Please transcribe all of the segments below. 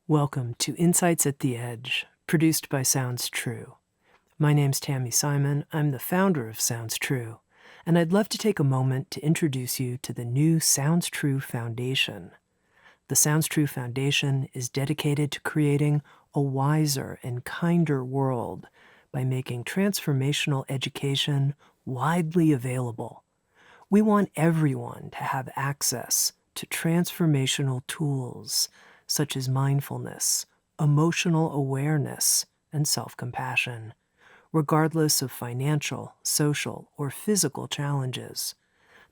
Welcome to Insights at the Edge, produced by Sounds True. My name's Tami Simon. I'm the founder of Sounds True, and I'd love to take a moment to introduce you to the new Sounds True Foundation. The Sounds True Foundation is dedicated to creating a wiser and kinder world by making transformational education widely available. We want everyone to have access to transformational tools such as mindfulness, emotional awareness, and self-compassion, regardless of financial, social, or physical challenges.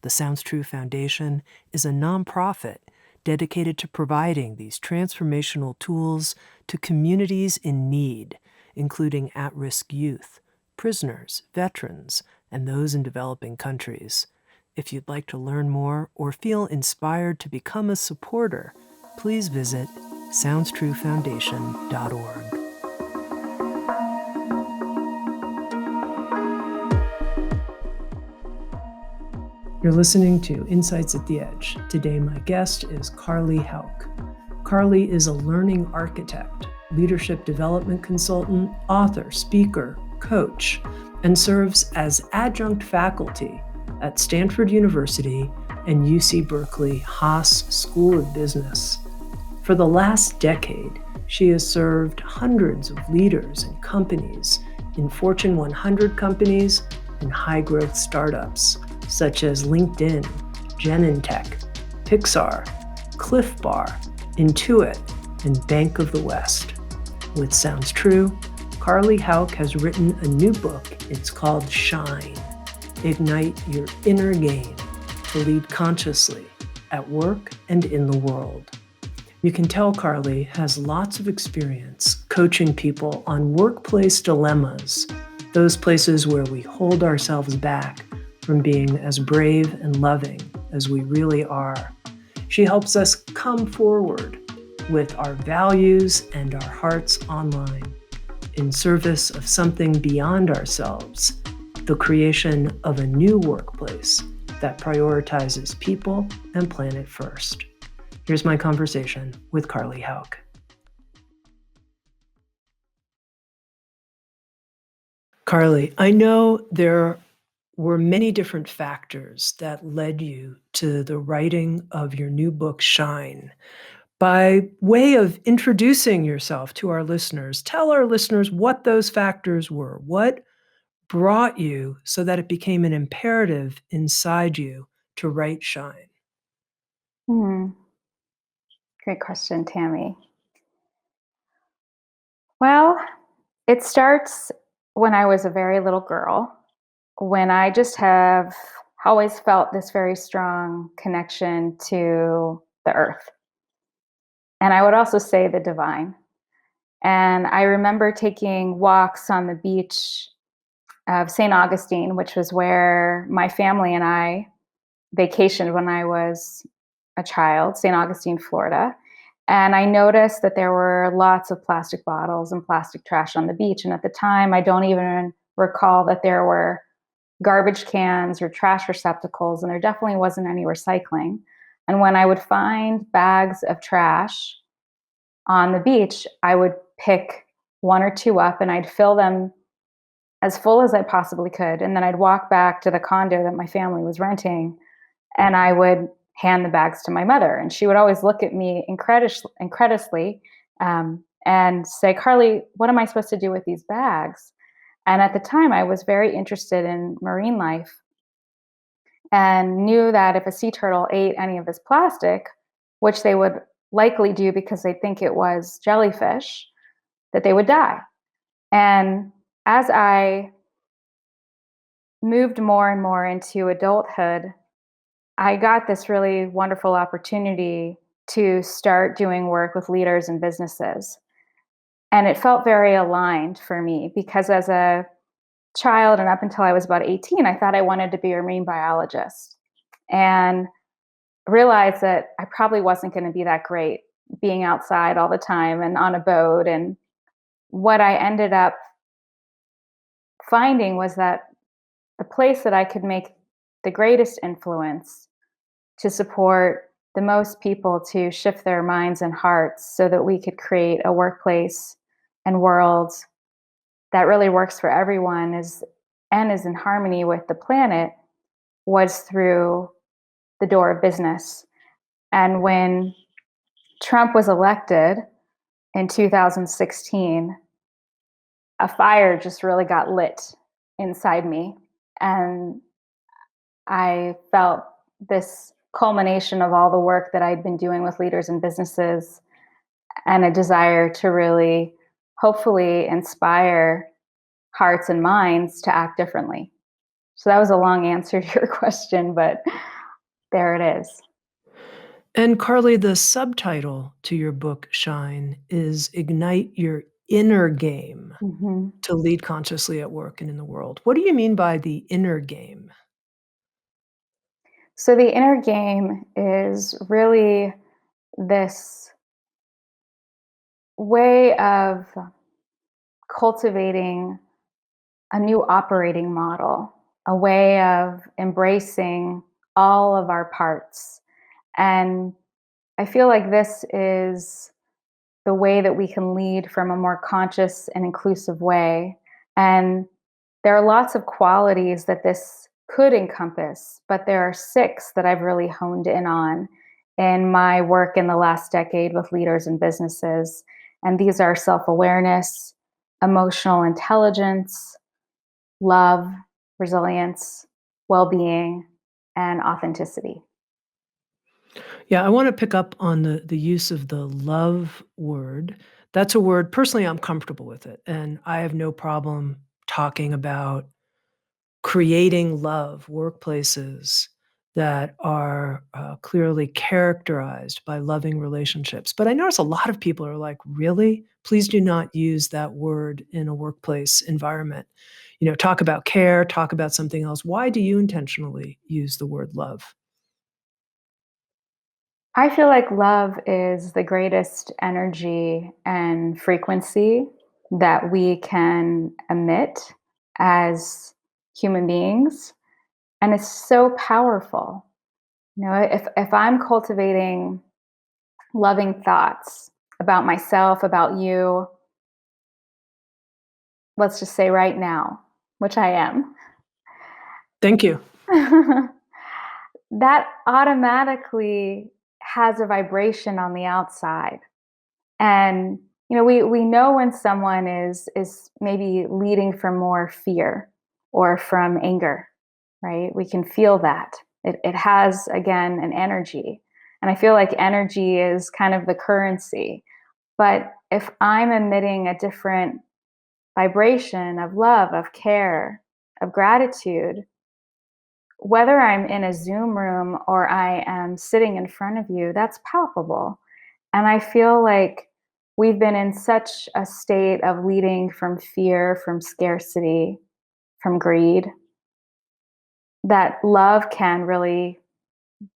The Sounds True Foundation is a nonprofit dedicated to providing these transformational tools to communities in need, including at-risk youth, prisoners, veterans, and those in developing countries. If you'd like to learn more or feel inspired to become a supporter, please visit SoundsTrueFoundation.org. You're listening to Insights at the Edge. Today, my guest is Carley Hauck. Carley is a learning architect, leadership development consultant, author, speaker, coach, and serves as adjunct faculty at Stanford University and UC Berkeley Haas School of Business. For the last decade, she has served hundreds of leaders and companies in Fortune 100 companies and high-growth startups such as LinkedIn, Genentech, Pixar, Cliff Bar, Intuit, and Bank of the West. With Sounds True, Carley Hauck has written a new book. It's called Shine: Ignite Your Inner Game to Lead Consciously at Work and in the World. You can tell Carley has lots of experience coaching people on workplace dilemmas, those places where we hold ourselves back from being as brave and loving as we really are. She helps us come forward with our values and our hearts online in service of something beyond ourselves, the creation of a new workplace that prioritizes people and planet first. Here's my conversation with Carley Hauck. Carley, I know there were many different factors that led you to the writing of your new book, Shine. By way of introducing yourself to our listeners, tell our listeners what those factors were. What brought you so that it became an imperative inside you to write Shine? Great question, Tami. Well, it starts when I was a very little girl, when I just have always felt this very strong connection to the earth. And I would also say the divine. And I remember taking walks on the beach of St. Augustine, which was where my family and I vacationed when I was a child, St. Augustine, Florida. And I noticed that there were lots of plastic bottles and plastic trash on the beach. And at the time, I don't even recall that there were garbage cans or trash receptacles, and there definitely wasn't any recycling. And when I would find bags of trash on the beach, I would pick one or two up and I'd fill them as full as I possibly could. And then I'd walk back to the condo that my family was renting and I would hand the bags to my mother. And she would always look at me incredulously and say, Carley, what am I supposed to do with these bags? And at the time, I was very interested in marine life and knew that if a sea turtle ate any of this plastic, which they would likely do because they think it was jellyfish, that they would die. And as I moved more and more into adulthood, I got this really wonderful opportunity to start doing work with leaders and businesses. And it felt very aligned for me because as a child and up until I was about 18, I thought I wanted to be a marine biologist and realized that I probably wasn't going to be that great being outside all the time and on a boat. And what I ended up finding was that the place that I could make the greatest influence to support the most people to shift their minds and hearts so that we could create a workplace and world that really works for everyone and is in harmony with the planet was through the door of business. And when Trump was elected in 2016, a fire just really got lit inside me. And I felt this culmination of all the work that I'd been doing with leaders and businesses and a desire to really hopefully inspire hearts and minds to act differently. So that was a long answer to your question, but there it is. And Carly, the subtitle to your book, Shine, is Ignite Your Inner Game Mhm. to Lead Consciously at Work and in the World. What do you mean by the inner game? So the inner game is really this way of cultivating a new operating model, a way of embracing all of our parts. And I feel like this is the way that we can lead from a more conscious and inclusive way. And there are lots of qualities that this could encompass, but there are six that I've really honed in on in my work in the last decade with leaders and businesses. And these are self awareness, emotional intelligence, love, resilience, well being, and authenticity. Yeah, I wanna pick up on the use of the love word. That's a word personally, I'm comfortable with it, and I have no problem talking about creating love workplaces that are, clearly characterized by loving relationships. But I notice a lot of people are like, "Really? Please do not use that word in a workplace environment." Talk about care, talk about something else. Why do you intentionally use the word love? I feel like love is the greatest energy and frequency that we can emit as human beings. And it's so powerful. If I'm cultivating loving thoughts about myself, about you, let's just say right now, which I am, Thank you. that automatically has a vibration on the outside. And we know when someone is maybe leading from more fear or from anger, right? We can feel that. It has again an energy. And I feel like energy is kind of the currency. But if I'm emitting a different vibration of love, of care, of gratitude, whether I'm in a Zoom room or I am sitting in front of you, that's palpable. And I feel like we've been in such a state of leading from fear, from scarcity, from greed, that love can really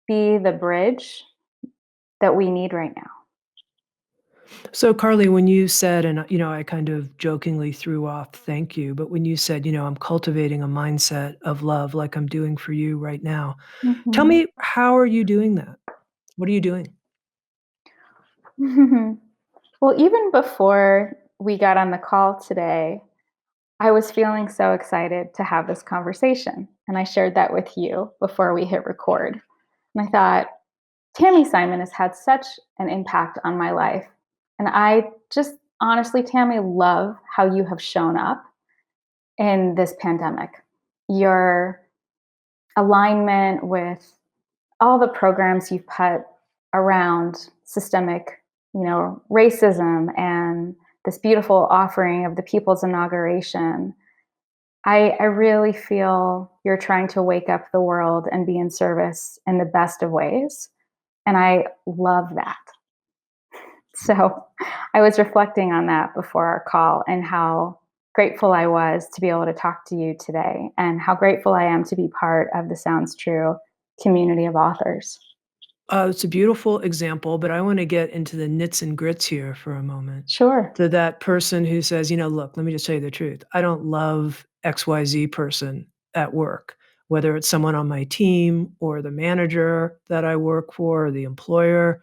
be the bridge that we need right now. So, Carly, when you said, and I kind of jokingly threw off, thank you, but when you said, I'm cultivating a mindset of love like I'm doing for you right now, tell Mhm. me, how are you doing that? What are you doing? Well, even before we got on the call today, I was feeling so excited to have this conversation. And I shared that with you before we hit record. And I thought, Tami Simon has had such an impact on my life. And I just honestly, Tami, love how you have shown up in this pandemic. Your alignment with all the programs you've put around systemic, racism and this beautiful offering of the People's Inauguration. I really feel you're trying to wake up the world and be in service in the best of ways. And I love that. So I was reflecting on that before our call and how grateful I was to be able to talk to you today and how grateful I am to be part of the Sounds True community of authors. It's a beautiful example, but I want to get into the nits and grits here for a moment. Sure. To that person who says, look, let me just tell you the truth. I don't love XYZ person at work. whether it's someone on my team or the manager that I work for, or the employer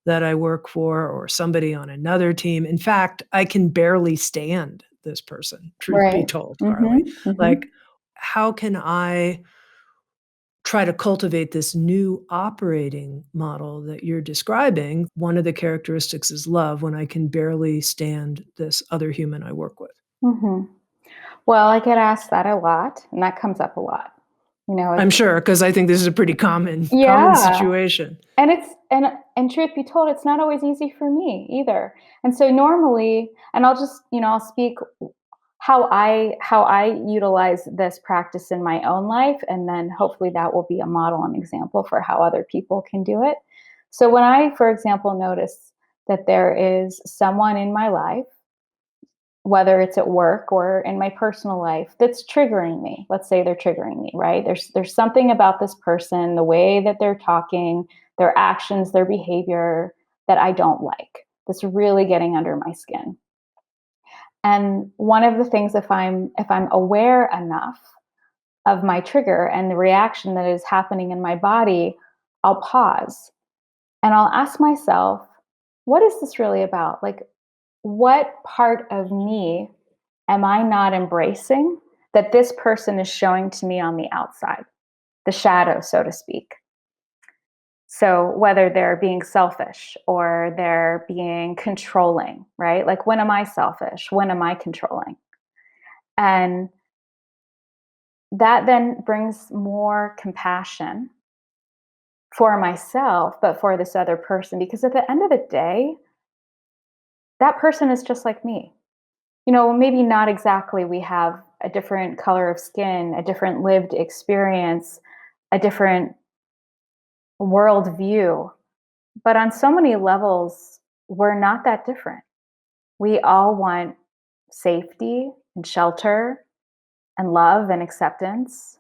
that I work for, or somebody on another team. In fact, I can barely stand this person, truth be Right. told, Carly. Mhm, mhm. Like, how can I try to cultivate this new operating model that you're describing? One of the characteristics is love when I can barely stand this other human I work with. Mhm. Well, I get asked that a lot, and that comes up a lot. You know, I'm it's sure, because I think this is a pretty common yeah, situation. and it's and truth be told, it's not always easy for me either. And so normally, and I'll just, I'll speak how I utilize this practice in my own life, and then hopefully that will be a model and example for how other people can do it. So when I, for example, notice that there is someone in my life, whether it's at work or in my personal life, that's triggering me. Let's say they're triggering me, right? There's something about this person, the way that they're talking, their actions, their behavior that I don't like. That's really getting under my skin. And one of the things, if I'm aware enough of my trigger and the reaction that is happening in my body, I'll pause and I'll ask myself, what is this really about? Like, what part of me am I not embracing that this person is showing to me on the outside, the shadow, so to speak? So, whether they're being selfish or they're being controlling, right? Like, when am I selfish? When am I controlling? And that then brings more compassion for myself, but for this other person. Because at the end of the day, that person is just like me. Maybe not exactly, we have a different color of skin, a different lived experience, a different worldview. But on so many levels, we're not that different. We all want safety and shelter and love and acceptance.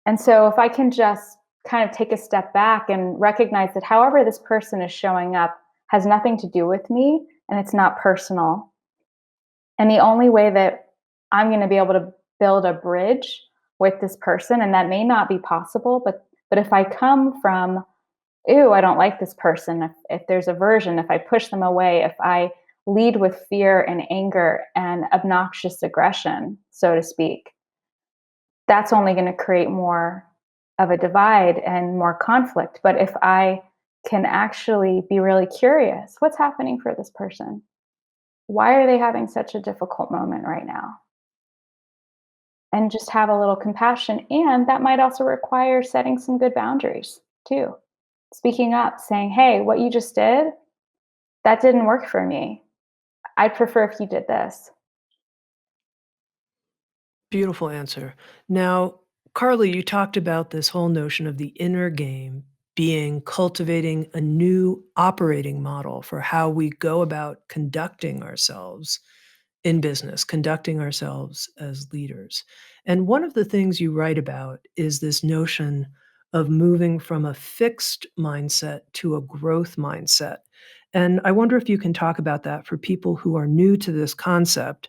And so if I can just kind of take a step back and recognize that however this person is showing up has nothing to do with me and it's not personal. And the only way that I'm going to be able to build a bridge with this person, and that may not be possible, but if I come from, ew, I don't like this person, if there's aversion, if I push them away, if I lead with fear and anger and obnoxious aggression, so to speak, that's only going to create more of a divide and more conflict. But if I can actually be really curious, what's happening for this person? Why are they having such a difficult moment right now? And just have a little compassion. And that might also require setting some good boundaries too. Speaking up, saying, hey, what you just did, that didn't work for me. I'd prefer if you did this. Beautiful answer. Now, Carly, you talked about this whole notion of the inner game being cultivating a new operating model for how we go about conducting ourselves in business, conducting ourselves as leaders. And one of the things you write about is this notion of moving from a fixed mindset to a growth mindset. And I wonder if you can talk about that for people who are new to this concept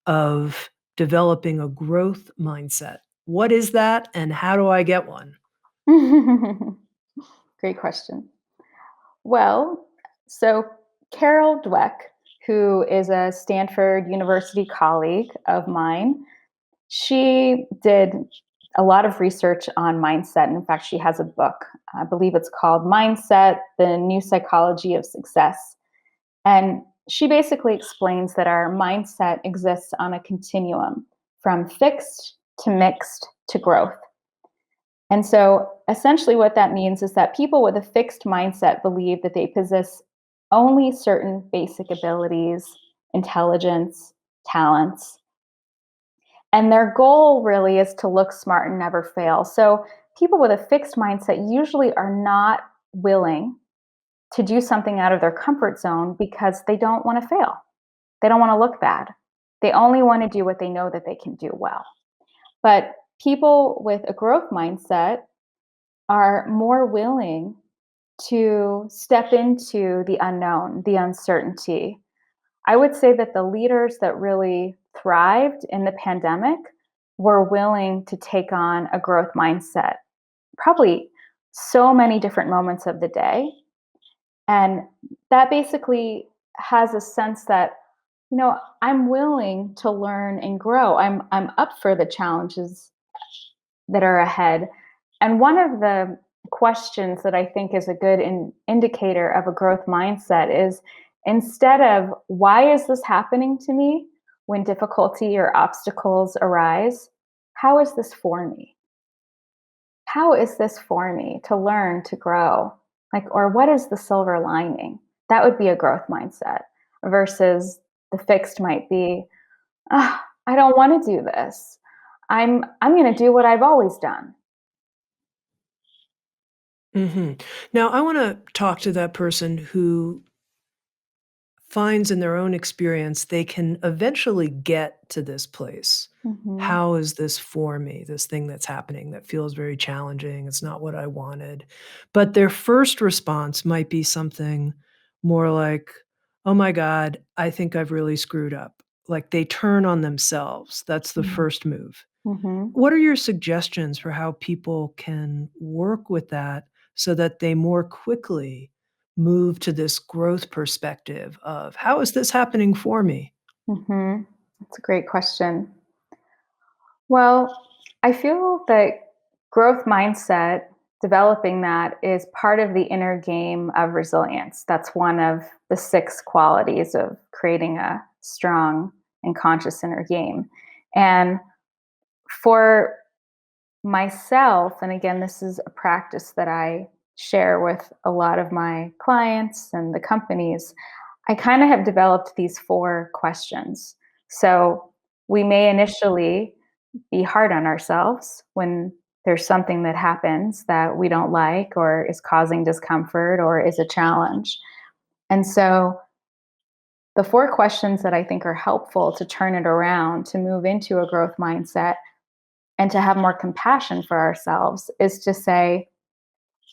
of developing a growth mindset. What is that, and how do I get one? Great question. Well, so Carol Dweck, who is a Stanford University colleague of mine, she did a lot of research on mindset. In fact, she has a book. I believe it's called Mindset: The New Psychology of Success. And she basically explains that our mindset exists on a continuum from fixed to mixed to growth. And so essentially, what that means is that people with a fixed mindset believe that they possess only certain basic abilities, intelligence, talents, and their goal really is to look smart and never fail. So people with a fixed mindset usually are not willing to do something out of their comfort zone because they don't want to fail. They don't want to look bad. They only want to do what they know that they can do well. But people with a growth mindset are more willing to step into the unknown, the uncertainty. I would say that the leaders that really thrived in the pandemic were willing to take on a growth mindset, probably so many different moments of the day. And that basically has a sense that, I'm willing to learn and grow. I'm up for the challenges that are ahead. And one of the questions that I think is a good indicator of a growth mindset is, instead of why is this happening to me when difficulty or obstacles arise, how is this for me? How is this for me to learn, to grow? Or what is the silver lining? That would be a growth mindset versus the fixed might be, I don't want to do this. I'm going to do what I've always done. Now, I want to talk to that person who finds in their own experience they can eventually get to this place. Mhm. How is this for me? This thing that's happening that feels very challenging. It's not what I wanted. But their first response might be something more like, oh my God, I think I've really screwed up. Like they turn on themselves. That's the Mm. first move. Mhm. What are your suggestions for how people can work with that so that they more quickly move to this growth perspective of how is this happening for me? Mhm. That's a great question. Well, I feel that growth mindset, developing that is part of the inner game of resilience. That's one of the six qualities of creating a strong and conscious inner game. And for myself, and again, this is a practice that I share with a lot of my clients and the companies, I kind of have developed these four questions. So we may initially be hard on ourselves when there's something that happens that we don't like or is causing discomfort or is a challenge. And so the four questions that I think are helpful to turn it around, to move into a growth mindset, and to have more compassion for ourselves is to say,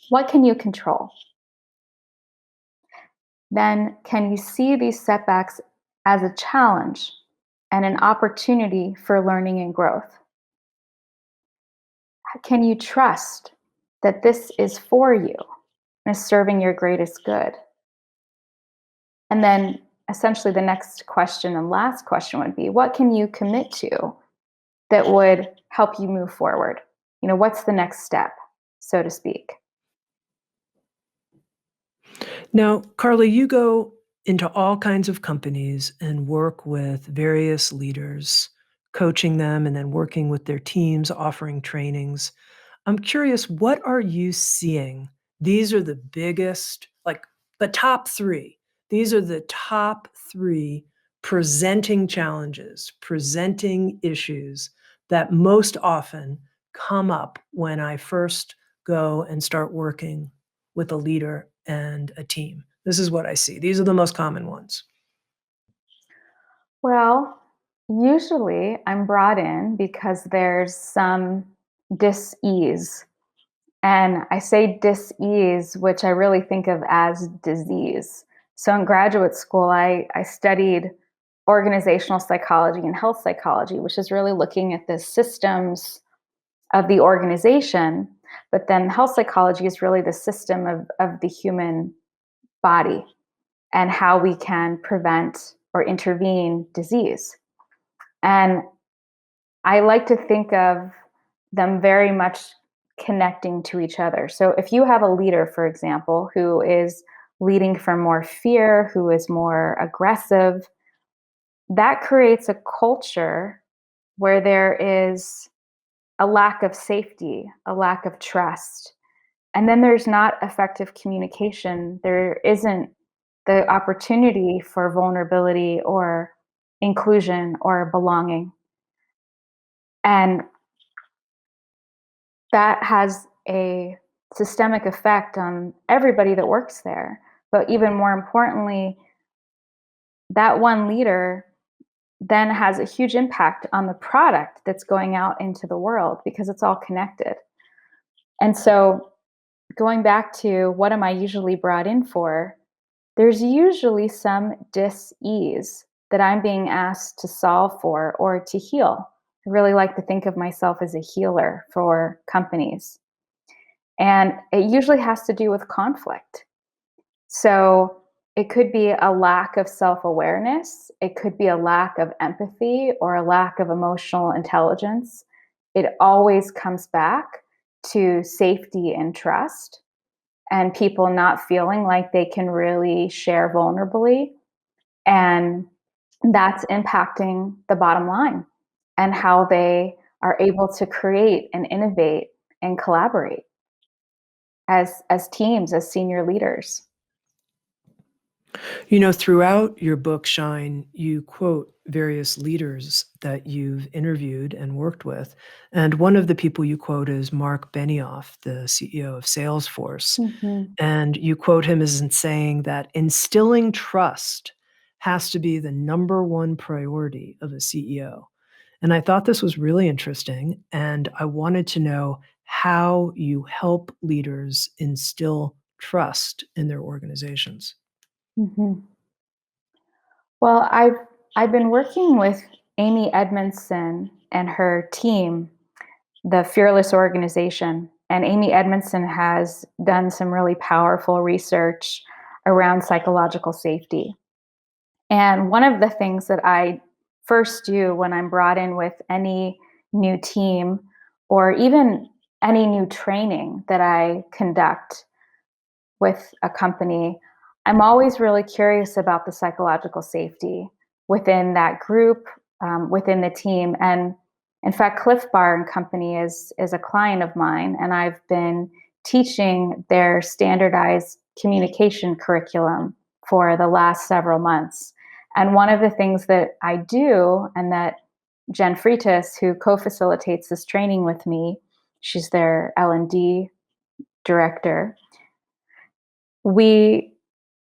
what can you control? Then, can you see these setbacks as a challenge and an opportunity for learning and growth? Can you trust that this is for you and is serving your greatest good? And then, essentially, the next question and last question would be, what can you commit to that would help you move forward? What's the next step, so to speak? Now, Carly, you go into all kinds of companies and work with various leaders, coaching them and then working with their teams, offering trainings. I'm curious, what are you seeing? These are the biggest, like the top three. These are the top three presenting challenges, presenting issues that most often come up when I first go and start working with a leader and a team. This is what I see. These are the most common ones. Well, usually I'm brought in because there's some dis-ease. And I say dis-ease, which I really think of as disease. So in graduate school, I studied organizational psychology and health psychology, which is really looking at the systems of the organization. But then health psychology is really the system of the human body and how we can prevent or intervene disease. And I like to think of them very much connecting to each other. So if you have a leader, for example, who is leading from more fear, who is more aggressive, that creates a culture where there is a lack of safety, a lack of trust. And then there's not effective communication. There isn't the opportunity for vulnerability or inclusion or belonging. And that has a systemic effect on everybody that works there. But even more importantly, that one leader then has a huge impact on the product that's going out into the world because it's all connected. And so, going back to what am I usually brought in for, there's usually some dis ease that I'm being asked to solve for or to heal. I really like to think of myself as a healer for companies. And it usually has to do with conflict. So it could be a lack of self awareness, it could be a lack of empathy or a lack of emotional intelligence. It always comes back to safety and trust, and people not feeling like they can really share vulnerably. And that's impacting the bottom line and how they are able to create and innovate and collaborate as teams, as senior leaders. Throughout your book, Shine, you quote various leaders that you've interviewed and worked with. And one of the people you quote is Mark Benioff, the CEO of Salesforce. Mhm. And you quote him as in saying that instilling trust has to be the number one priority of a CEO. And I thought this was really interesting. And I wanted to know how you help leaders instill trust in their organizations. Mhm. Well, I've been working with Amy Edmondson and her team, the Fearless organization. And Amy Edmondson has done some really powerful research around psychological safety. And one of the things that I first do when I'm brought in with any new team or even any new training that I conduct with a company, I'm always really curious about the psychological safety within that group, within the team. And in fact, Cliff Bar and Company is a client of mine, and I've been teaching their standardized communication curriculum for the last several months. And one of the things that I do, and that Jen Freitas, who co-facilitates this training with me, she's their L&D director, we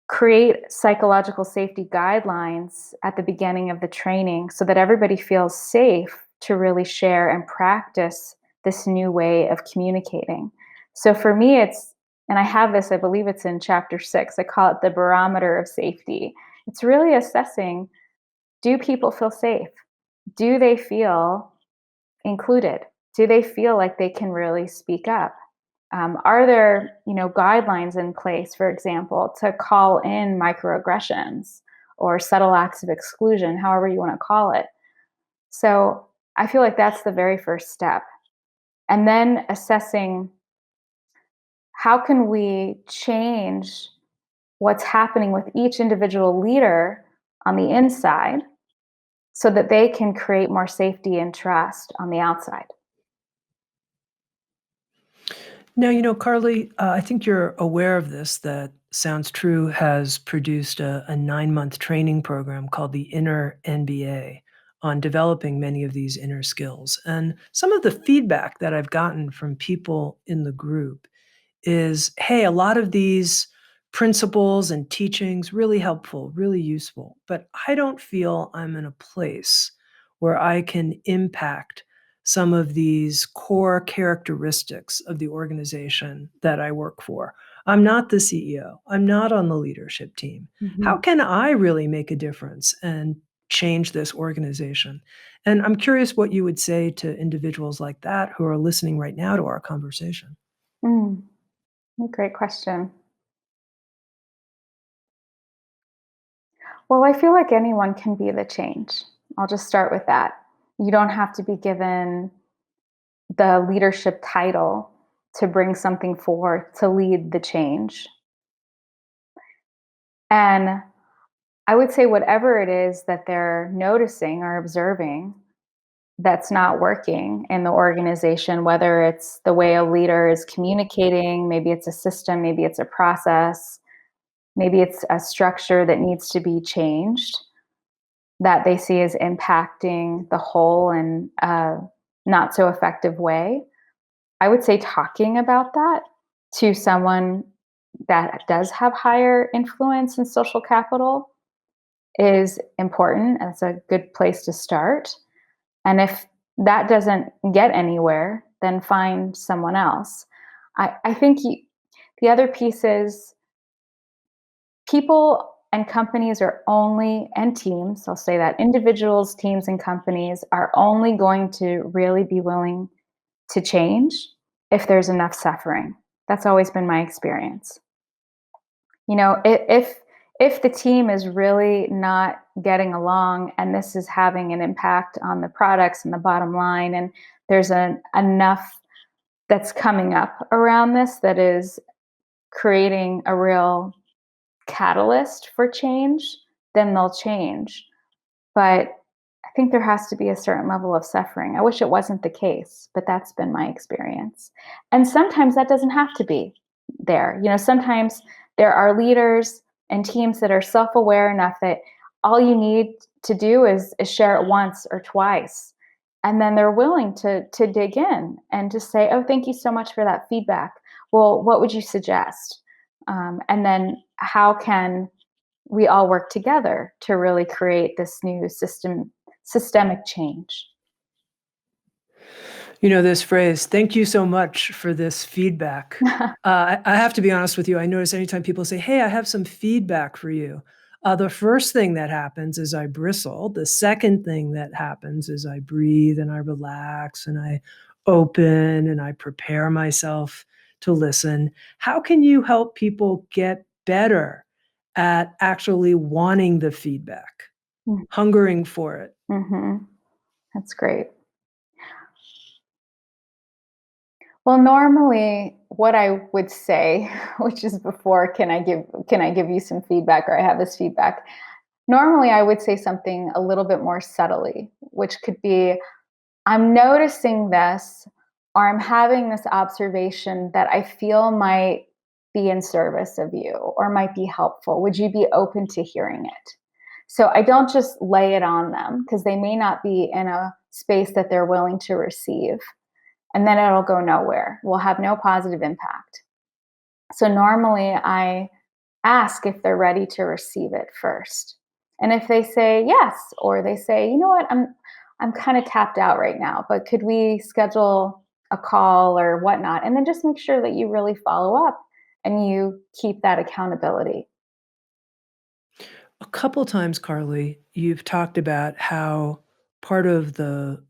create psychological safety guidelines at the beginning of the training so that everybody feels safe to really share and practice this new way of communicating. So for me, and I have this, I believe it's in chapter 6, I call it the Barometer of Safety. It's really assessing, do people feel safe? Do they feel included? Do they feel like they can really speak up? Are there, guidelines in place, for example, to call in microaggressions or subtle acts of exclusion, however you want to call it? So I feel like that's the very first step. And then assessing, how can we change what's happening with each individual leader on the inside so that they can create more safety and trust on the outside. Now, Carly, I think you're aware of this, that Sounds True has produced a 9-month training program called the Inner Mba on developing many of these inner skills. And some of the feedback that I've gotten from people in the group is, hey, a lot of these principles and teachings really helpful, really useful, but I don't feel I'm in a place where I can impact some of these core characteristics of the organization that I work for. I'm not the CEO. I'm not on the leadership team. How Mhm. can I really make a difference and change this organization? And I'm curious what you would say to individuals like that who are listening right now to our conversation. Mm, great question. Well, I feel like anyone can be the change. I'll just start with that. You don't have to be given the leadership title to bring something forth to lead the change. And I would say, whatever it is that they're noticing or observing that's not working in the organization, whether it's the way a leader is communicating, maybe it's a system, maybe it's a process, maybe it's a structure that needs to be changed, that they see as impacting the whole in a not so effective way. I would say talking about that to someone that does have higher influence and social capital is important, and it's a good place to start. And if that doesn't get anywhere, then find someone else. I think the other piece is, people And companies are only, and teams, I'll say that, individuals, teams, and companies are only going to really be willing to change if there's enough suffering. That's always been my experience. If the team is really not getting along and this is having an impact on the products and the bottom line, and there's enough that's coming up around this that is creating a real catalyst for change, then they'll change. But I think there has to be a certain level of suffering. I wish it wasn't the case, but that's been my experience. And sometimes that doesn't have to be there. Sometimes there are leaders and teams that are self-aware enough that all you need to do is share it once or twice. And then they're willing to dig in and to say, oh, thank you so much for that feedback. Well, what would you suggest? And then how can we all work together to really create this new systemic change? This phrase, thank you so much for this feedback. I have to be honest with you. I notice anytime people say, hey, I have some feedback for you. The first thing that happens is I bristle. The second thing that happens is I breathe and I relax and I open and I prepare myself to listen. How can you help people get better at actually wanting the feedback, hungering for it? Mm-hmm. That's great. Well, normally what I would say, which is before can I give you some feedback, or I have this feedback. Normally I would say something a little bit more subtly, which could be, I'm noticing this, or I'm having this observation that I feel might be in service of you or might be helpful. Would you be open to hearing it? So I don't just lay it on them because they may not be in a space that they're willing to receive. And then it'll go nowhere. We'll have no positive impact. So normally I ask if they're ready to receive it first. And if they say yes, or they say, you know what, I'm kind of tapped out right now, but could we schedule a call or whatnot? And then just make sure that you really follow up and you keep that accountability. A couple times, Carly, you've talked about how part of the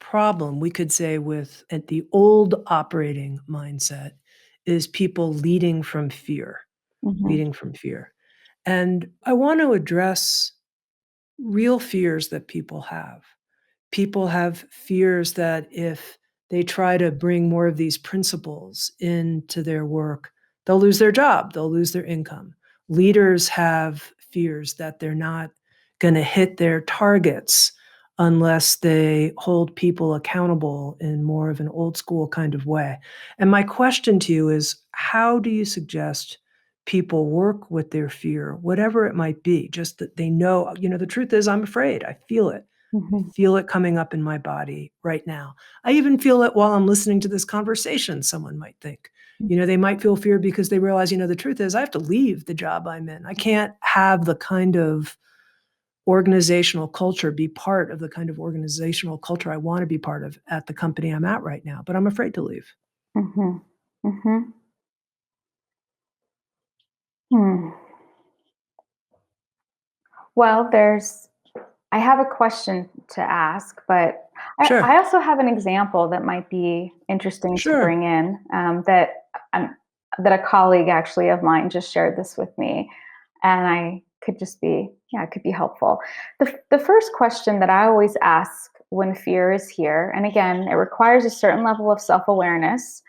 problem, we could say, with at the old operating mindset is people Hmm. leading from fear. And I want to address real fears that people have. People have fears that if they try to bring more of these principles into their work, they'll lose their job, they'll lose their income. Leaders have fears that they're not going to hit their targets unless they hold people accountable in more of an old school kind of way. And my question to you is, how do you suggest people work with their fear, whatever it might be, just that they know, the truth is, I'm afraid. I feel it. I Hmm. feel it coming up in my body right now. I even feel it while I'm listening to this conversation, someone might think. They might feel fear because they realize, the truth is I have to leave the job I'm in. I can't have the kind of organizational culture, be part of the kind of organizational culture I want to be part of at the company I'm at right now, but I'm afraid to leave. Hmm. Hmm. Hmm. Well, I have a question to ask, but I Sure, also have an example that might be interesting to sure. bring in, um, that a colleague actually of mine just shared this with me, and I could just be, yeah, it could be helpful. The first question that I always ask when fear is here, and again, it requires a certain level of self awareness,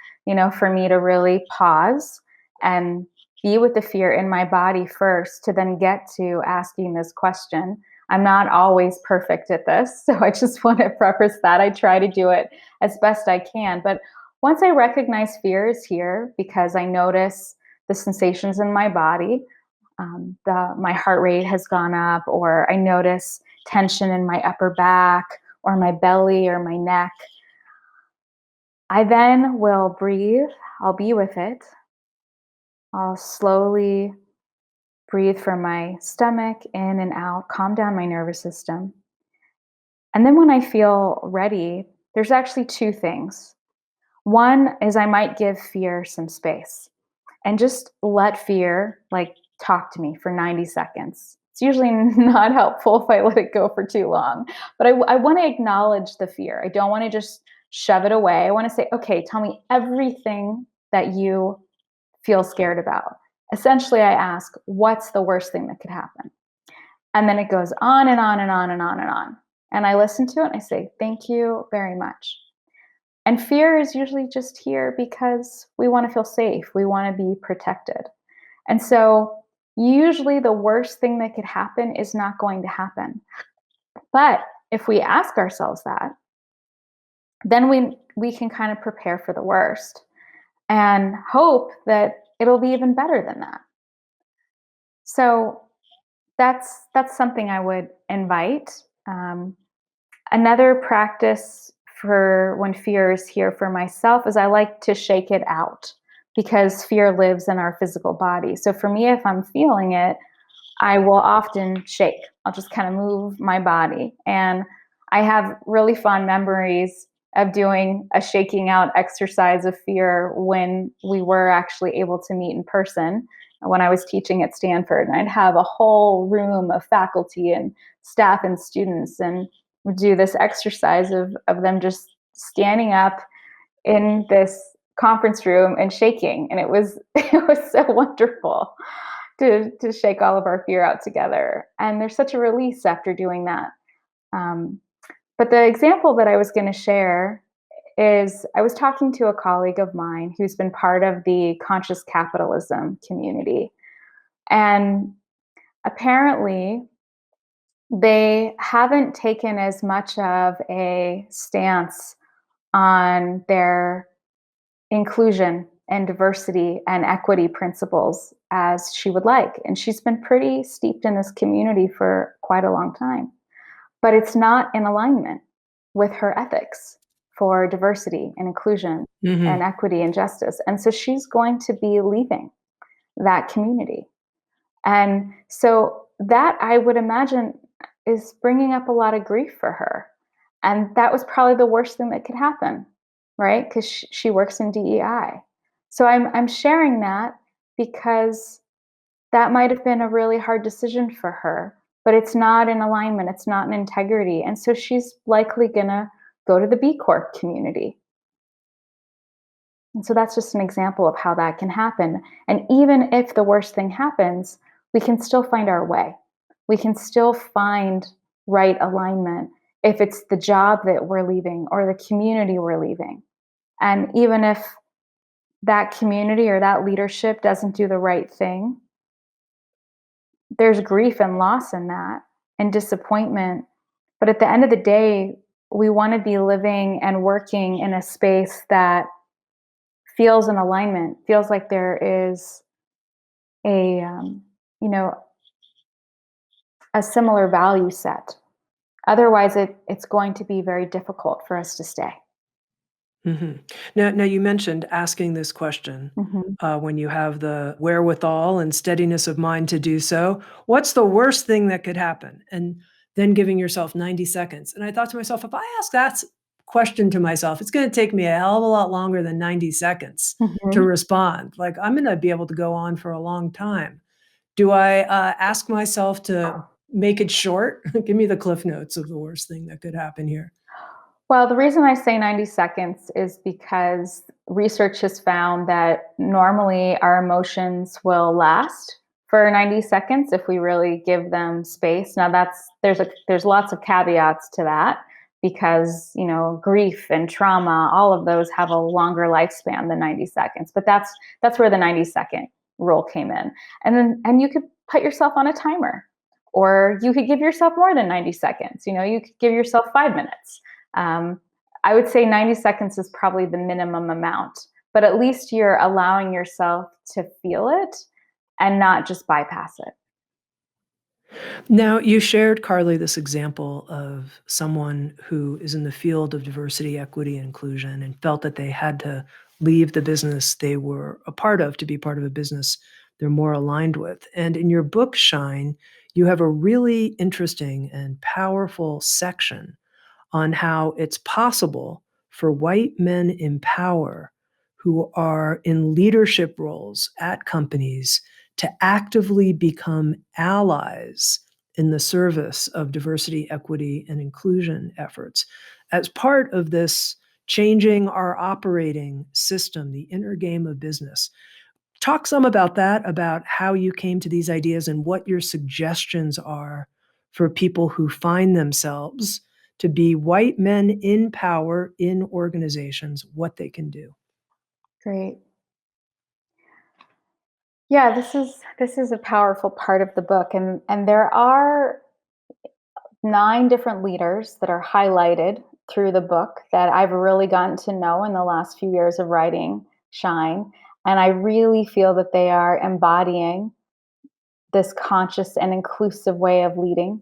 for me to really pause and be with the fear in my body first to then get to asking this question. I'm not always perfect at this, so I just want to preface that. I try to do it as best I can. But once I recognize fear is here because I notice the sensations in my body, my heart rate has gone up, or I notice tension in my upper back, or my belly, or my neck, I then will breathe. I'll be with it. I'll slowly breathe from my stomach in and out, calm down my nervous system. And then when I feel ready, there's actually two things. One is I might give fear some space and just let fear, like, talk to me for 90 seconds. It's usually not helpful if I let it go for too long, but I want to acknowledge the fear. I don't want to just shove it away. I want to say, okay, tell me everything that you feel scared about. Essentially, I ask, what's the worst thing that could happen? And then it goes on and on and on and on and on. And I listen to it and I say, thank you very much. And fear is usually just here because we want to feel safe, we want to be protected. And so, usually, the worst thing that could happen is not going to happen. But if we ask ourselves that, then we can kind of prepare for the worst and hope that it'll be even better than that. So that's something I would invite. Um, Another practice for when fear is here for myself is I like to shake it out because fear lives in our physical body. So for me, if I'm feeling it, I will often shake. I'll just kind of move my body. And I have really fond memories of doing a shaking out exercise of fear when we were actually able to meet in person when I was teaching at Stanford. And I'd have a whole room of faculty and staff and students and do this exercise of them just standing up in this conference room and shaking. And it was it was so wonderful to shake all of our fear out together. And there's such a release after doing that. Um, but the example that I was going to share is I was talking to a colleague of mine who's been part of the conscious capitalism community. And apparently, they haven't taken as much of a stance on their inclusion and diversity and equity principles as she would like. And she's been pretty steeped in this community for quite a long time. But it's not in alignment with her ethics for diversity and inclusion and Hmm. equity and justice. And so she's going to be leaving that community. And so that I would imagine is bringing up a lot of grief for her. And that was probably the worst thing that could happen, right? Because she works in DEI. So I'm sharing that because that might have been a really hard decision for her, but it's not in alignment, it's not in integrity. And so she's likely going to go to the B Corp community. And so that's just an example of how that can happen. And even if the worst thing happens, we can still find our way. We can still find right alignment if it's the job that we're leaving or the community we're leaving. And even if that community or that leadership doesn't do the right thing, there's grief and loss in that and disappointment. But at the end of the day, we want to be living and working in a space that feels in alignment, feels like there is a you know a similar value set. Otherwise, it's going to be very difficult for us to stay. Hmm. Now, you mentioned asking this question Hmm. when you have the wherewithal and steadiness of mind to do so. What's the worst thing that could happen? And then giving yourself 90 seconds. And I thought to myself, if I ask that question to myself, it's going to take me a hell of a lot longer than 90 seconds to Hmm. respond. Like I'm going to be able to go on for a long time. Do I ask myself to make it short? Give me the cliff notes of the worst thing that could happen here. Well, the reason I say 90 seconds is because research has found that normally our emotions will last for 90 seconds if we really give them space. Now there's lots of caveats to that because, grief and trauma, all of those have a longer lifespan than 90 seconds. But that's where the 90-second rule came in. And you could put yourself on a timer or you could give yourself more than 90 seconds. You could give yourself 5 minutes. um, I would say 90 seconds is probably the minimum amount, but at least you're allowing yourself to feel it and not just bypass it. Now, you shared, Carly, this example of someone who is in the field of diversity, equity, and inclusion and felt that they had to leave the business they were a part of to be part of a business they're more aligned with. And in your book, Shine, you have a really interesting and powerful section on how it's possible for white men in power who are in leadership roles at companies to actively become allies in the service of diversity, equity, and inclusion efforts as part of this changing our operating system, the inner game of business. Talk some about that, about how you came to these ideas and what your suggestions are for people who find themselves to be white men in power in organizations, what they can do. Great. Yeah, this is a powerful part of the book, and there are 9 different leaders that are highlighted through the book that I've really gotten to know in the last few years of writing Shine, and I really feel that they are embodying this conscious and inclusive way of leading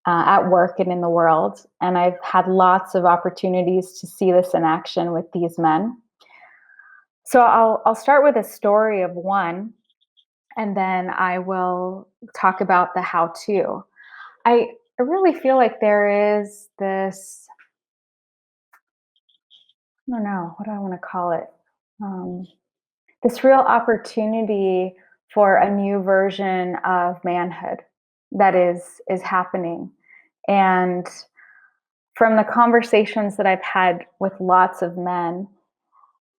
at work and in the world. And I've had lots of opportunities to see this in action with these men. So I'll start with a story of one, and then I will talk about the how to. I really feel like there is this, I don't know, what do I want to call it? Um, this real opportunity for a new version of manhood that is happening. And from the conversations that I've had with lots of men,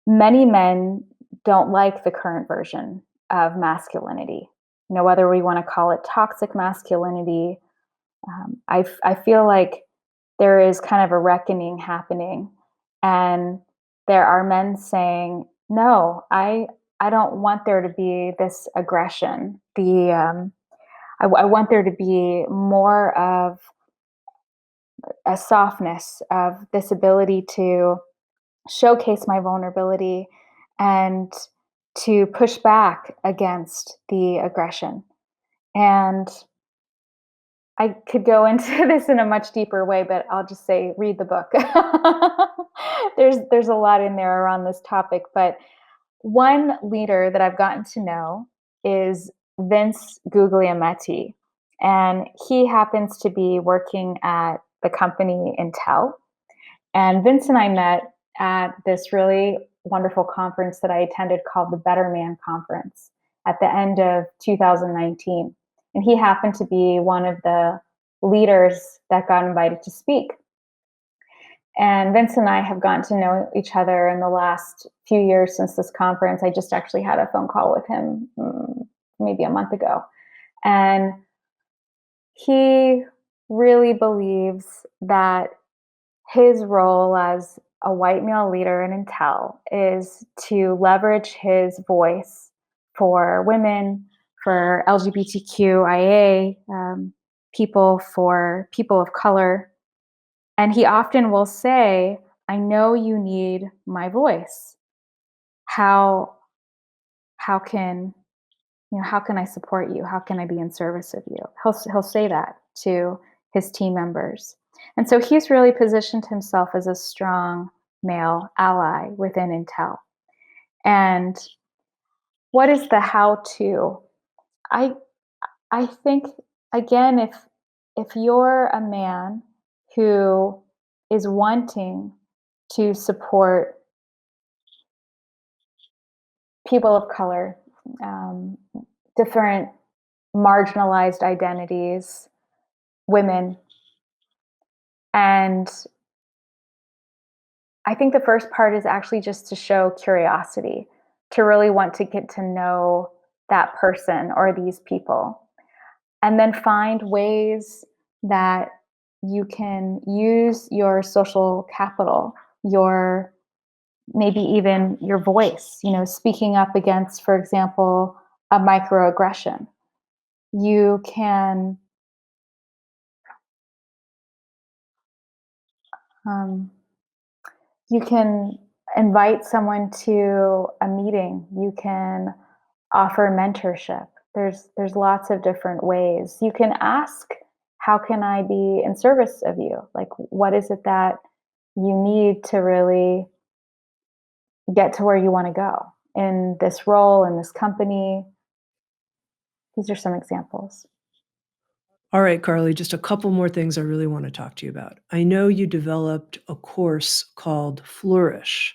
many men don't like the current version of masculinity. You know, whether we want to call it toxic masculinity, I feel like there is kind of a reckoning happening, and there are men saying, "No, I don't want there to be this aggression. I want there to be more of a softness, of this ability to showcase my vulnerability and to push back against the aggression." And I could go into this in a much deeper way, but I'll just say read the book. There's a lot in there around this topic, but one leader that I've gotten to know is Vince Guglielmetti, and he happens to be working at the company Intel. And Vince and I met at this really wonderful conference that I attended called the Better Man Conference at the end of 2019. And he happened to be one of the leaders that got invited to speak. And Vince and I have gotten to know each other in the last few years since this conference. I just actually had a phone call with him maybe a month ago. And he really believes that his role as a white male leader in Intel is to leverage his voice for women, for LGBTQIA people, for people of color. And he often will say, "I know you need my voice. How how can how can I support you? How can I be in service of you?" He'll say that to his team members. And so he's really positioned himself as a strong male ally within Intel. And what is the how to? I I think, again, if you're a man who is wanting to support people of color, um, different marginalized identities, women, and I think the first part is actually just to show curiosity, to really want to get to know that person or these people, and then find ways that you can use your social capital, your maybe even your voice, speaking up against, for example, a microaggression. You can um, you can invite someone to a meeting. You can offer mentorship. There's lots of different ways. You can ask, how can I be in service of you? Like, what is it that you need to really get to where you want to go in this role, in this company? These are some examples. All right, Carley, just a couple more things I really want to talk to you about. I know you developed a course called Flourish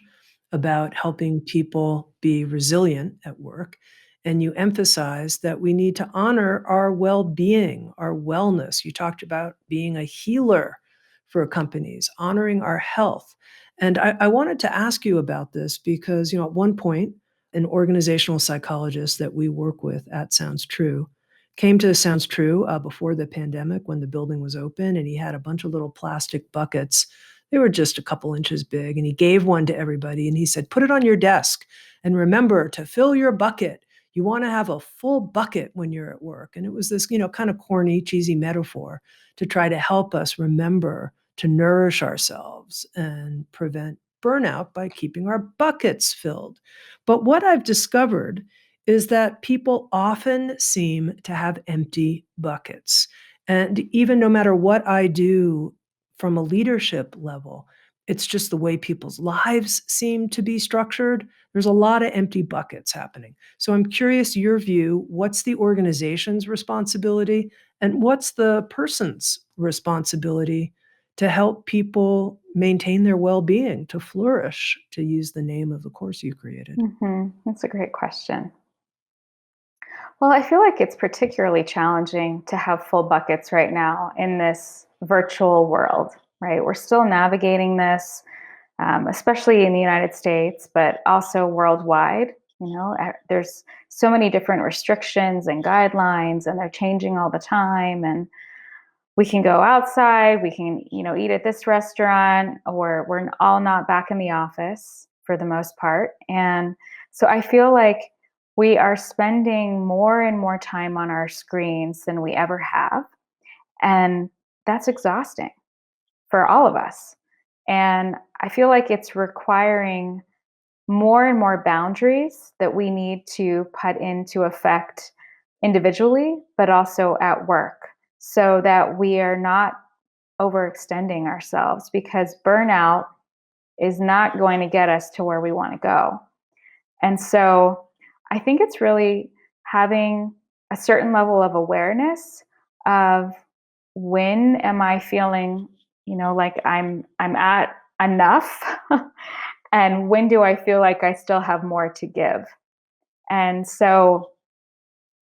about helping people be resilient at work. and you emphasized that we need to honor our well-being, our wellness. You talked about being a healer for companies, honoring our health. And I wanted to ask you about this because, at one point, an organizational psychologist that we work with at Sounds True came to Sounds True before the pandemic when the building was open, and he had a bunch of little plastic buckets. They were just a couple inches big, and he gave one to everybody, and he said, put it on your desk, and remember to fill your bucket. You want to have a full bucket when you're at work. And it was this, kind of corny, cheesy metaphor to try to help us remember to nourish ourselves and prevent burnout by keeping our buckets filled. But what I've discovered is that people often seem to have empty buckets. And even no matter what I do from a leadership level, it's just the way people's lives seem to be structured. There's a lot of empty buckets happening. So I'm curious your view. What's the organization's responsibility and what's the person's responsibility to help people maintain their well-being, to flourish, to use the name of the course you created? That's a great question. Well, I feel like it's particularly challenging to have full buckets right now in this virtual world, right? We're still navigating this, especially in the United States, but also worldwide. There's so many different restrictions and guidelines, and they're changing all the time. And we can go outside, we can, eat at this restaurant, or we're all not back in the office for the most part. And so I feel like we are spending more and more time on our screens than we ever have. And that's exhausting for all of us. And I feel like it's requiring more and more boundaries that we need to put into effect individually, but also at work, so that we are not overextending ourselves, because burnout is not going to get us to where we want to go. And so I think it's really having a certain level of awareness of, when am I feeling, like I'm at enough and when do I feel like I still have more to give? And so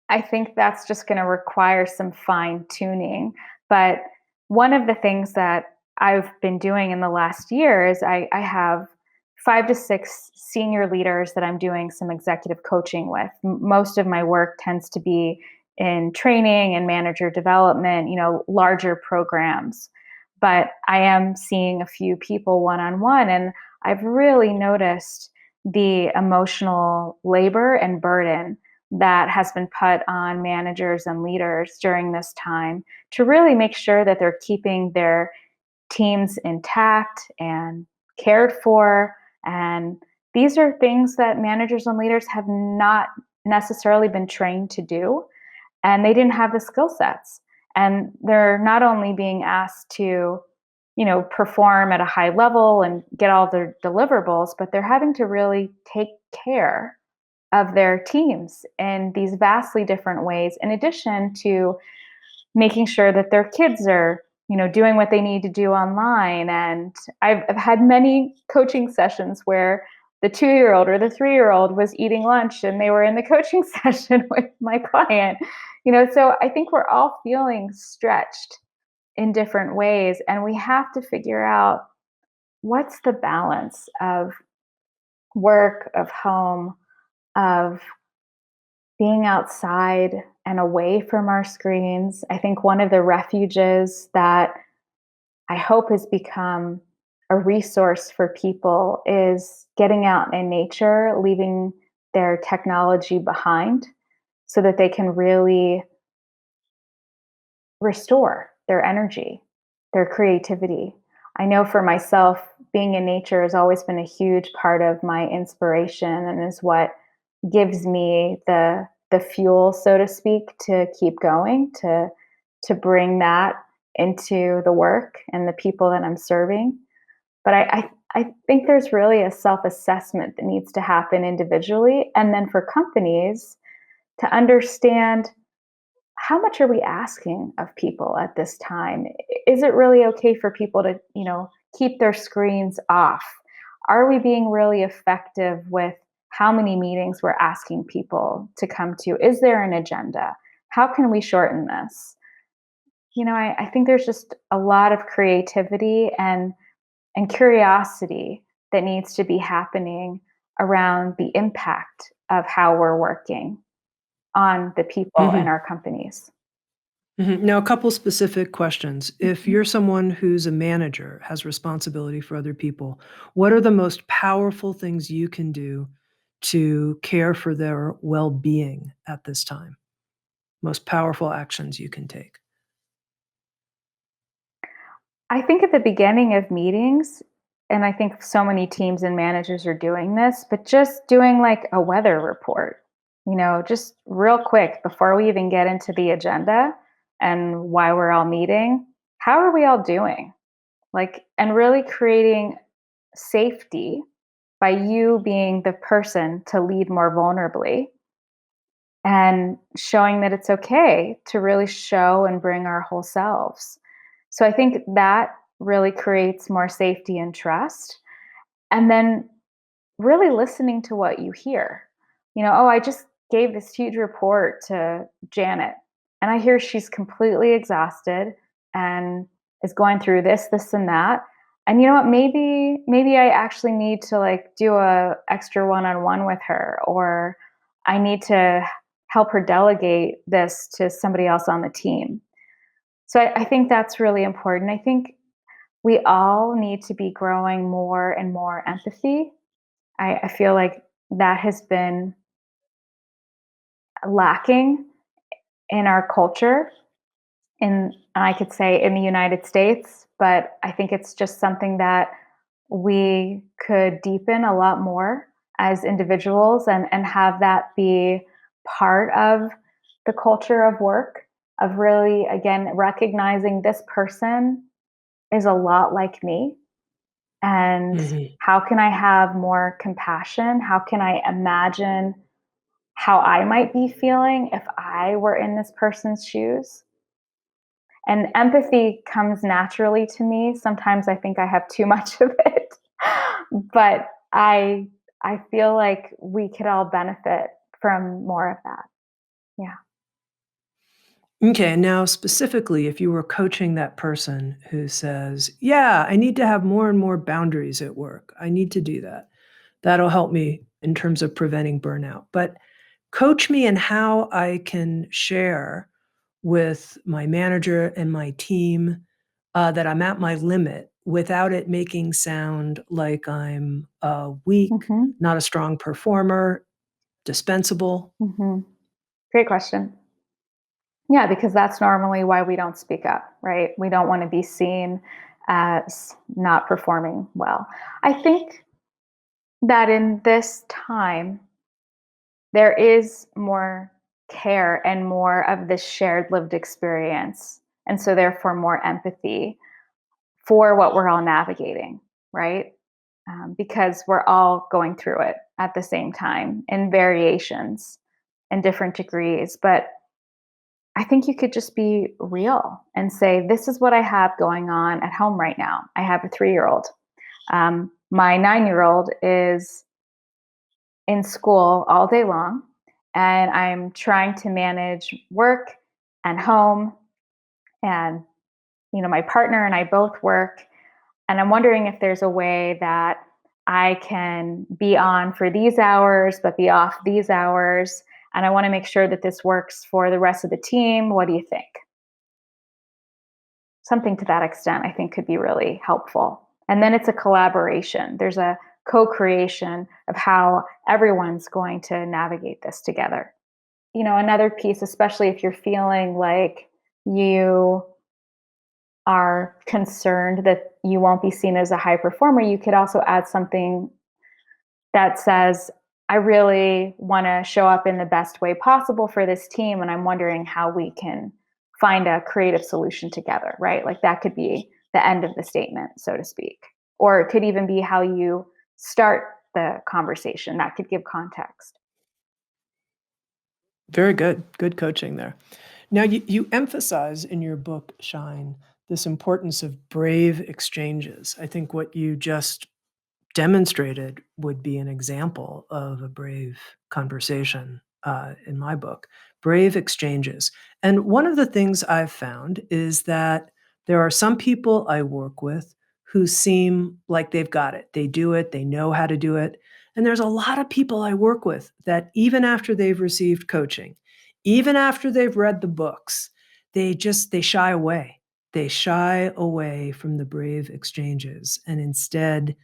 I think that's just going to require some fine tuning. But one of the things that I've been doing in the last year is I have 5 to 6 senior leaders that I'm doing some executive coaching with. Most of my work tends to be in training and manager development, larger programs. But I am seeing a few people one on one, and I've really noticed the emotional labor and burden that has been put on managers and leaders during this time, to really make sure that they're keeping their teams intact and cared for. And these are things that managers and leaders have not necessarily been trained to do, and they didn't have the skill sets. And they're not only being asked to, perform at a high level and get all their deliverables, but they're having to really take care of their teams in these vastly different ways, in addition to making sure that their kids are, doing what they need to do online. And I've had many coaching sessions where the 2-year-old or the 3-year-old was eating lunch and they were in the coaching session with my client. So I think we're all feeling stretched in different ways, and we have to figure out what's the balance of work, of home, of being outside and away from our screens. I think one of the refuges that I hope has become a resource for people is getting out in nature, leaving their technology behind, so that they can really restore their energy, their creativity. I know for myself, being in nature has always been a huge part of my inspiration, and is what gives me the fuel, so to speak, to keep going, to bring that into the work and the people that I'm serving. But I think there's really a self-assessment that needs to happen individually, and then for companies to understand, how much are we asking of people at this time? Is it really okay for people to, keep their screens off? Are we being really effective with how many meetings we're asking people to come to. Is there an agenda? How can we shorten this? I think there's just a lot of creativity and curiosity that needs to be happening around the impact of how we're working on the people in Mhm. our companies. Mhm. Now, a couple specific questions. If Mhm. you're someone who's a manager, has responsibility for other people, what are the most powerful things you can do to care for their well-being at this time? Most powerful actions you can take? I think at the beginning of meetings, and I think so many teams and managers are doing this, but just doing like a weather report, just real quick before we even get into the agenda and why we're all meeting. How are we all doing? And really creating safety by you being the person to lead more vulnerably and showing that it's okay to really show and bring our whole selves. So I think that really creates more safety and trust. And then really listening to what you hear. Oh, I just gave this huge report to Janet, and I hear she's completely exhausted and is going through this, this, and that. And you know what? Maybe I actually need to like do a extra one-on-one with her, or I need to help her delegate this to somebody else on the team. So I think that's really important. I think we all need to be growing more and more empathy. I feel like that has been lacking in our culture, in I could say in the United States, but I think it's just something that we could deepen a lot more as individuals and have that be part of the culture of work, of really again recognizing this person is a lot like me, and Mhm. how can I have more compassion? How can I imagine how I might be feeling if I were in this person's shoes? And empathy comes naturally to me. Sometimes I think I have too much of it. But I feel like we could all benefit from more of that. Yeah. Okay, now specifically, if you were coaching that person who says, "Yeah, I need to have more and more boundaries at work. I need to do that. That'll help me in terms of preventing burnout." But coach me in how I can share with my manager and my team, that I'm at my limit without it making sound like I'm, weak, Mhm. not a strong performer, dispensable. Mhm. Great question. Yeah, because that's normally why we don't speak up, right? We don't want to be seen as not performing well. I think that in this time, there is more care and more of this shared lived experience. And so, therefore, more empathy for what we're all navigating, right? Because we're all going through it at the same time in variations and different degrees. But I think you could just be real and say, this is what I have going on at home right now. I have a 3-year old. My 9-year old is in school all day long, and I'm trying to manage work and home. And, my partner and I both work. And I'm wondering if there's a way that I can be on for these hours, but be off these hours. And I want to make sure that this works for the rest of the team. What do you think? Something to that extent, I think, could be really helpful. And then it's a collaboration. There's a co creation of how everyone's going to navigate this together. Another piece, especially if you're feeling like you are concerned that you won't be seen as a high performer, you could also add something that says, I really want to show up in the best way possible for this team. And I'm wondering how we can find a creative solution together, right? Like that could be the end of the statement, so to speak. Or it could even be how you start the conversation. That could give context. Very good. Good coaching there. Now, you emphasize in your book, Shine, this importance of brave exchanges. I think what you just demonstrated would be an example of a brave conversation in my book, brave exchanges. And one of the things I've found is that there are some people I work with who seem like they've got it. They do it, they know how to do it. And there's a lot of people I work with that even after they've received coaching, even after they've read the books, they shy away. They shy away from the brave exchanges and instead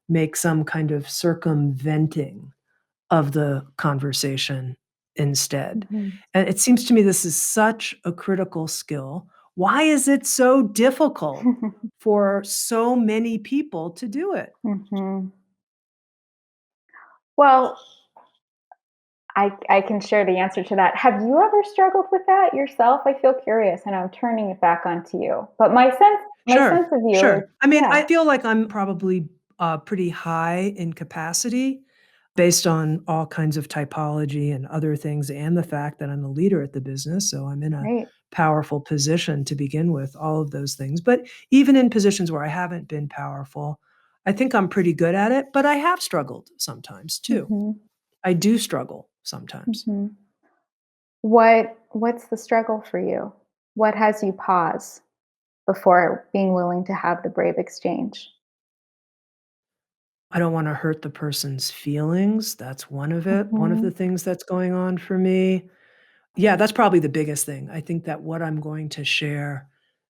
make some kind of circumventing of the conversation instead. Mhm. And it seems to me this is such a critical skill. Why is it so difficult for so many people to do it? Mhm. Well, I can share the answer to that. Have you ever struggled with that yourself? I feel curious, and I'm turning it back onto you. But my Sure, sense of you is sure. I mean, yeah, I feel like I'm probably, pretty high in capacity based on all kinds of typology and other things, and the fact that I'm a leader at the business, so I'm in a right. powerful position to begin with, all of those things. But even in positions where I haven't been powerful, I think I'm pretty good at it, but I have struggled sometimes too. Mhm. I do struggle sometimes. Mhm. What's the struggle for you? What has you pause before being willing to have the brave exchange? I don't wanna hurt the person's feelings, that's one of it, one of the Mhm. things that's going on for me. Yeah, that's probably the biggest thing. I think that what I'm going to share,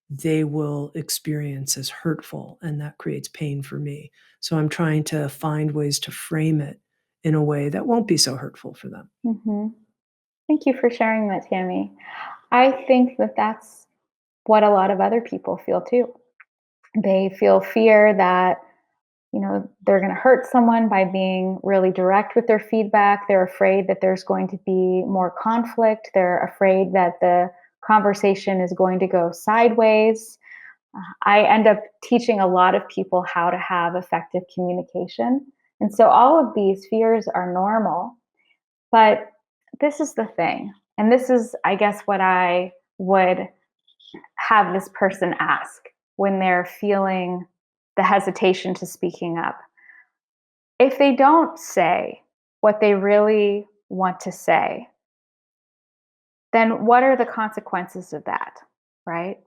they will experience as hurtful, and that creates pain for me. So I'm trying to find ways to frame it in a way that won't be so hurtful for them. Mhm. Thank you for sharing that, Tammy. I think that that's what a lot of other people feel too. They feel fear that, they're going to hurt someone by being really direct with their feedback. They're afraid that there's going to be more conflict. They're afraid that the conversation is going to go sideways. I end up teaching a lot of people how to have effective communication. And so all of these fears are normal. But this is the thing. And this is, I guess, what I would have this person ask when they're feeling the hesitation to speaking up. If they don't say what they really want to say, then what are the consequences of that? Right?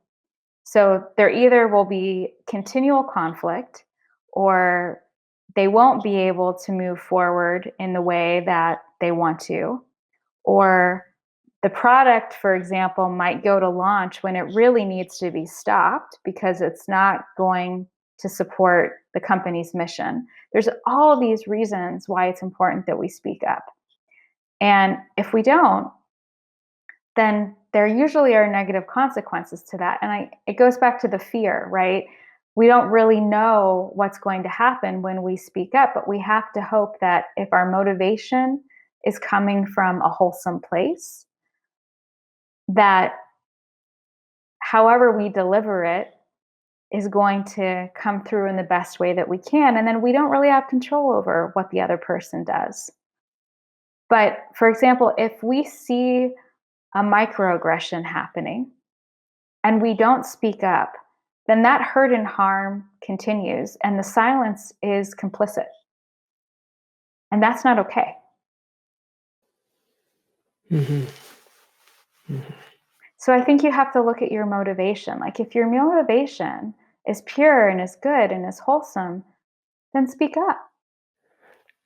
So there either will be continual conflict or they won't be able to move forward in the way that they want to, or the product, for example, might go to launch when it really needs to be stopped because it's not going to support the company's mission. There's all these reasons why it's important that we speak up. And if we don't, then there usually are negative consequences to that. And it goes back to the fear, right? We don't really know what's going to happen when we speak up, but we have to hope that if our motivation is coming from a wholesome place, that however we deliver it is going to come through in the best way that we can. And then we don't really have control over what the other person does. But for example, if we see a microaggression happening and we don't speak up, then that hurt and harm continues and the silence is complicit. And that's not okay. Mhm, mhm. So I think you have to look at your motivation. Like if your motivation is pure and is good and is wholesome, then speak up.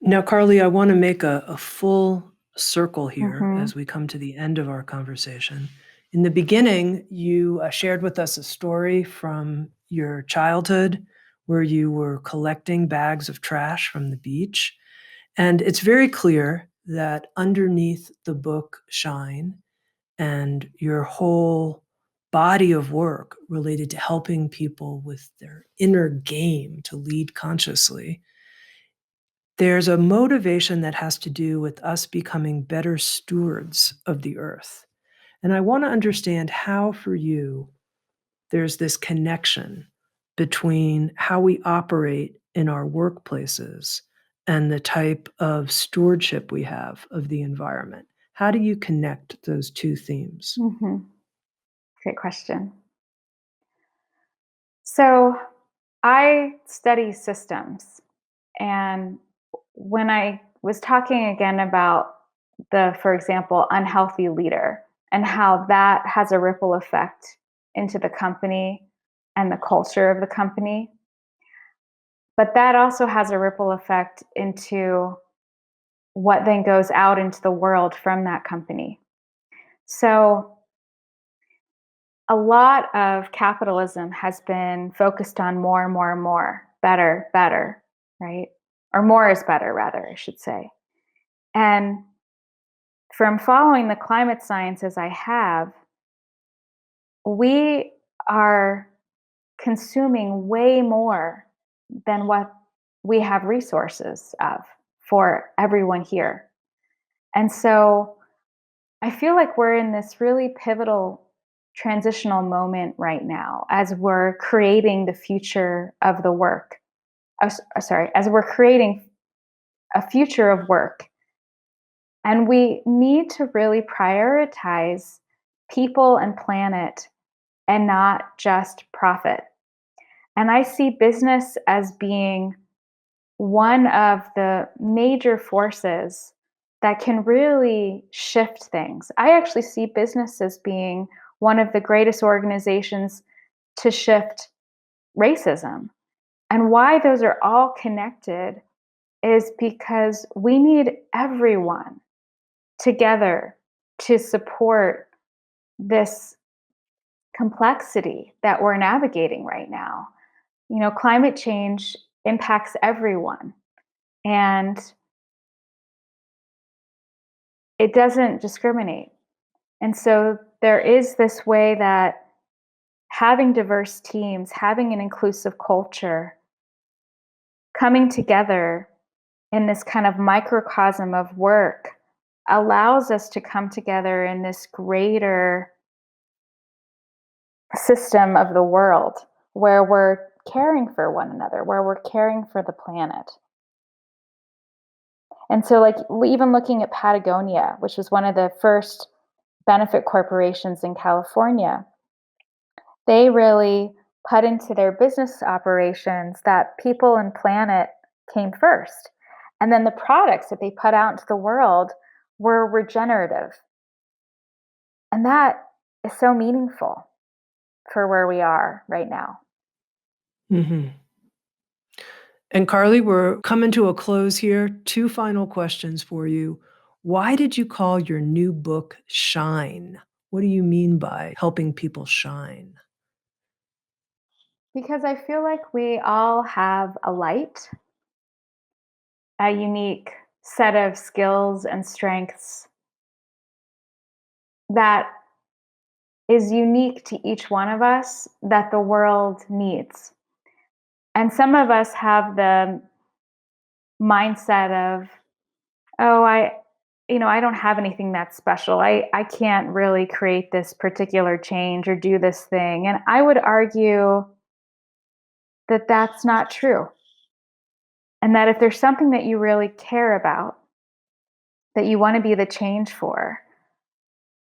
Now, Carly, I wanna make a full circle here as Mhm. we come to the end of our conversation. In the beginning, you, shared with us a story from your childhood where you were collecting bags of trash from the beach, and it's very clear that underneath the book Shine and your whole body of work related to helping people with their inner game to lead consciously, there's a motivation that has to do with us becoming better stewards of the earth. And I want to understand how, for you, there's this connection between how we operate in our workplaces and the type of stewardship we have of the environment. How do you connect those two themes? Mhm. Great question. So, I study systems. And when I was talking again about for example, unhealthy leader and how that has a ripple effect into the company and the culture of the company, but that also has a ripple effect into what then goes out into the world from that company. So a lot of capitalism has been focused on more, more, more, better, better, right? Or more is better, rather, I should say. And from following the climate science as I have, we are consuming way more than what we have resources of for everyone here. And so I feel like we're in this really pivotal transitional moment right now as we're creating the future of the work. As we're creating a future of work. And we need to really prioritize people and planet and not just profit. And I see business as being one of the major forces that can really shift things. I actually see business as being one of the greatest organizations to shift racism. And why those are all connected is because we need everyone together to support this complexity that we're navigating right now. You know, climate change impacts everyone, and it doesn't discriminate. And so there is this way that having diverse teams, having an inclusive culture, coming together in this kind of microcosm of work allows us to come together in this greater system of the world where we're caring for one another, where we're caring for the planet. And so, like, even looking at Patagonia, which was one of the first benefit corporations in California, they really put into their business operations that people and planet came first. And then the products that they put out into the world were regenerative. And that is so meaningful for where we are right now. Mm-hmm. And Carley, we're coming to a close here. 2 final questions for you. Why did you call your new book Shine? What do you mean by helping people shine? Because I feel like we all have a light, a unique set of skills and strengths that is unique to each one of us that the world needs. And some of us have the mindset of, oh, I don't have anything that's special. I can't really create this particular change or do this thing. And I would argue that that's not true. And that if there's something that you really care about, that you want to be the change for,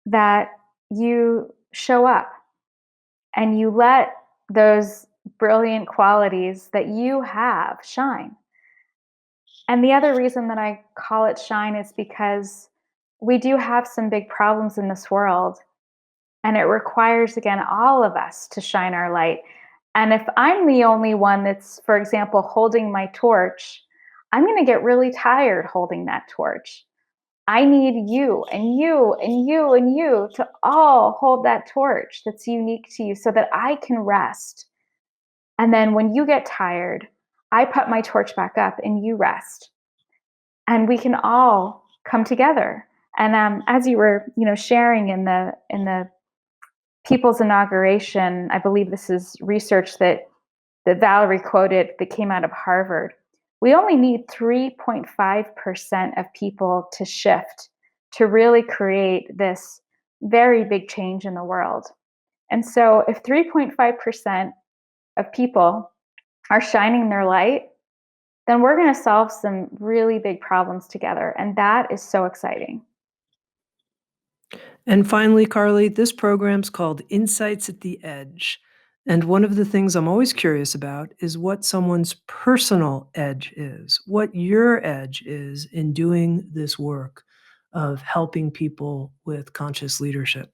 that you show up and you let those brilliant qualities that you have shine. And the other reason that I call it shine is because we do have some big problems in this world, and it requires, again, all of us to shine our light. And if I'm the only one that's, for example, holding my torch, I'm going to get really tired holding that torch. I need you and you and you and you to all hold that torch that's unique to you so that I can rest. And then when you get tired, I put my torch back up and you rest. And we can all come together. And as you were, sharing in the people's inauguration, I believe this is research that Valerie quoted that came out of Harvard. We only need 3.5% of people to shift to really create this very big change in the world. And so if 3.5% of people are shining their light, then we're going to solve some really big problems together. And that is so exciting. And finally, Carley, this program's called Insights at the Edge. And one of the things I'm always curious about is what someone's personal edge is, what your edge is in doing this work of helping people with conscious leadership.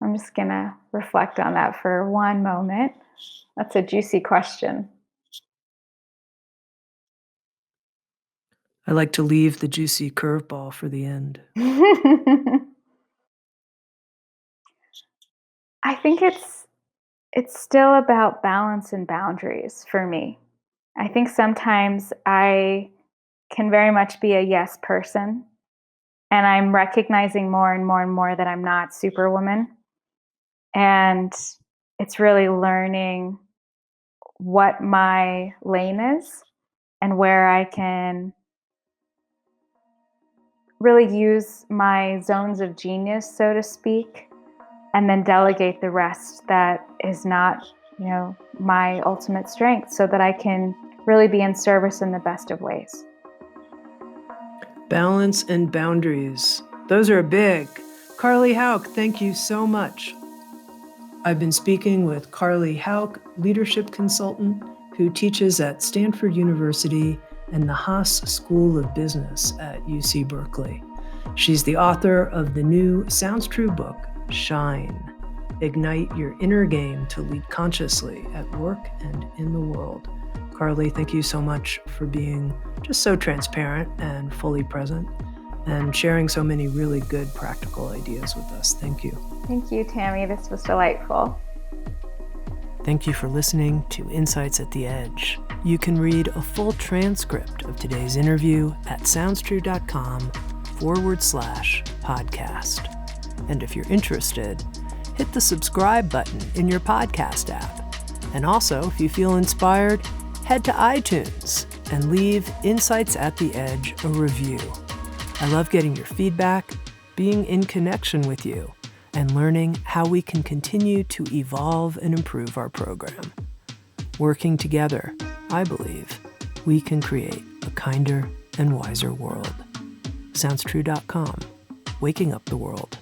I'm just going to reflect on that for one moment. That's a juicy question. I like to leave the juicy curveball for the end. I think it's still about balance and boundaries for me. I think sometimes I can very much be a yes person, and I'm recognizing more and more and more that I'm not superwoman. And it's really learning what my lane is and where I can really use my zones of genius, so to speak, and then delegate the rest that is not, my ultimate strength so that I can really be in service in the best of ways. Balance and boundaries. Those are big. Carley Hauck, thank you so much. I've been speaking with Carley Hauck, leadership consultant who teaches at Stanford University and the Haas School of Business at UC Berkeley. She's the author of the new Sounds True book, Shine. Ignite your inner game to lead consciously at work and in the world. Carley, thank you so much for being just so transparent and fully present and sharing so many really good practical ideas with us. Thank you. Thank you, Tami. This was delightful. Thank you for listening to Insights at the Edge. You can read a full transcript of today's interview at soundstrue.com/podcast. And if you're interested, hit the subscribe button in your podcast app. And also, if you feel inspired, head to iTunes and leave Insights at the Edge a review. I love getting your feedback, being in connection with you, and learning how we can continue to evolve and improve our program. Working together, I believe, we can create a kinder and wiser world. SoundsTrue.com, waking up the world.